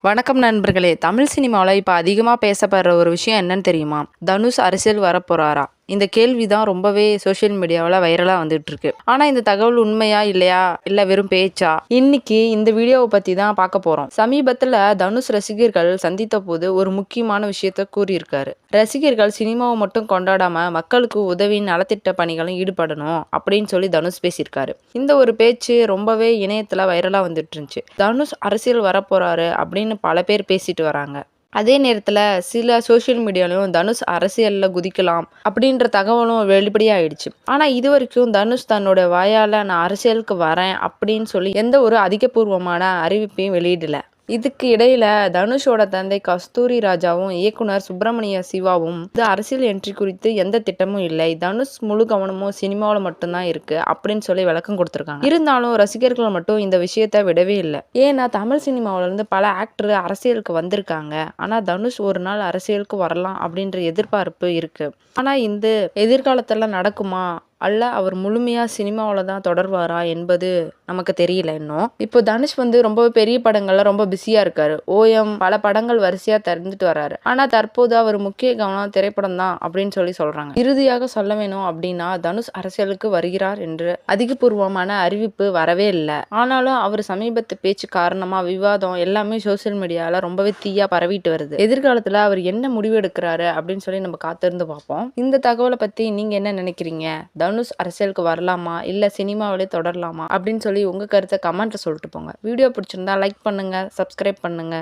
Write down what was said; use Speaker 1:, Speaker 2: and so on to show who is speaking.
Speaker 1: வணக்கம் நண்பர்களே. தமிழ் சினிமாவில் இப்போ அதிகமாக பேசப்படுற ஒரு விஷயம் என்னன்னு தெரியுமா? தனுஷ் அரசியல் வரப்போறாரா? இந்த கேள்வி தான் ரொம்பவே சோஷியல் மீடியாவில் வைரலாக வந்துட்டு இருக்கு. ஆனால் இந்த தகவல் உண்மையா இல்லையா, இல்லை வெறும் பேச்சா? இன்னைக்கு இந்த வீடியோவை பற்றி தான் பார்க்க போகிறோம். சமீபத்தில் தனுஷ் ரசிகர்கள் சந்தித்த போது ஒரு முக்கியமான விஷயத்த கூறியிருக்காரு. ரசிகர்கள் சினிமாவை மட்டும் கொண்டாடாம மக்களுக்கு உதவி நலத்திட்ட பணிகளும் ஈடுபடணும் அப்படின்னு சொல்லி தனுஷ் பேசியிருக்காரு. இந்த ஒரு பேச்சு ரொம்பவே இணையத்தில் வைரலாக வந்துட்டு இருந்துச்சு. தனுஷ் அரசியல் வரப்போறாரு அப்படின்னு பல பேர் பேசிட்டு வராங்க. அதே நேரத்தில் சில சோஷியல் மீடியாலையும் தனுஷ் அரசியலில் குதிக்கலாம் அப்படின்ற தகவலும் வெளிப்படையாயிடுச்சு. ஆனால் இது வரைக்கும் தனுஷ் தன்னோட வாயால் நான் அரசியலுக்கு வரேன் அப்படின்னு சொல்லி எந்த ஒரு அதிகபூர்வமான அறிவிப்பையும் வெளியிடல. இதுக்கு இடையில தனுஷோட தந்தை கஸ்தூரி ராஜாவும் இயக்குனர் சுப்பிரமணிய சிவாவும் இது அரசியல் என்ட்ரி குறித்து எந்த திட்டமும் இல்லை, தனுஷ் முழு கவனமும் சினிமாவில் மட்டும்தான் இருக்கு அப்படின்னு சொல்லி விளக்கம் கொடுத்துருக்காங்க. இருந்தாலும் ரசிகர்கள் மட்டும் இந்த விஷயத்த விடவே இல்லை. ஏன்னா தமிழ் சினிமாவில இருந்து பல ஆக்டர் அரசியலுக்கு வந்திருக்காங்க. ஆனா தனுஷ் ஒரு நாள் அரசியலுக்கு வரலாம் அப்படின்ற எதிர்பார்ப்பு இருக்கு. ஆனா இந்த எதிர்காலத்துல நடக்குமா அல்ல அவர் முழுமையா சினிமாவில் தான் தொடர்வாரா என்பது நமக்கு தெரியல இன்னும். இப்போ தனுஷ் ரொம்ப பெரிய படங்கள்ல ரொம்ப பிஸியா இருக்காரு. ஓஎம் பல படங்கள் வரிசையா திறந்துட்டு வர்றாரு. ஆனா தற்போது அவர் முக்கிய கவனம் திரைப்படம் தான் அப்படின்னு சொல்லி சொல்றாங்க. இறுதியாக சொல்ல வேணும் அப்படின்னா தனுஷ் அரசியலுக்கு வருகிறார் என்று அதிகபூர்வமான அறிவிப்பு வரவே இல்லை. ஆனாலும் அவர் சமீபத்து பேச்சு காரணமா விவாதம் எல்லாமே சோசியல் மீடியால ரொம்பவே தீயா பரவிட்டு வருது. எதிர்காலத்துல அவர் என்ன முடிவு எடுக்கிறாரு அப்படின்னு சொல்லி நம்ம காத்திருந்து பார்ப்போம். இந்த தகவலை பத்தி நீங்க என்ன நினைக்கிறீங்க? தனுஷ் அரசியலுக்கு வரலாமா இல்ல சினிமாவிலே தொடரலாமா அப்படின்னு சொல்லி உங்க கருத்தை கமெண்ட்ல சொல்லிட்டு போங்க. வீடியோ பிடிச்சிருந்தா லைக் பண்ணுங்க, சப்ஸ்கிரைப் பண்ணுங்க.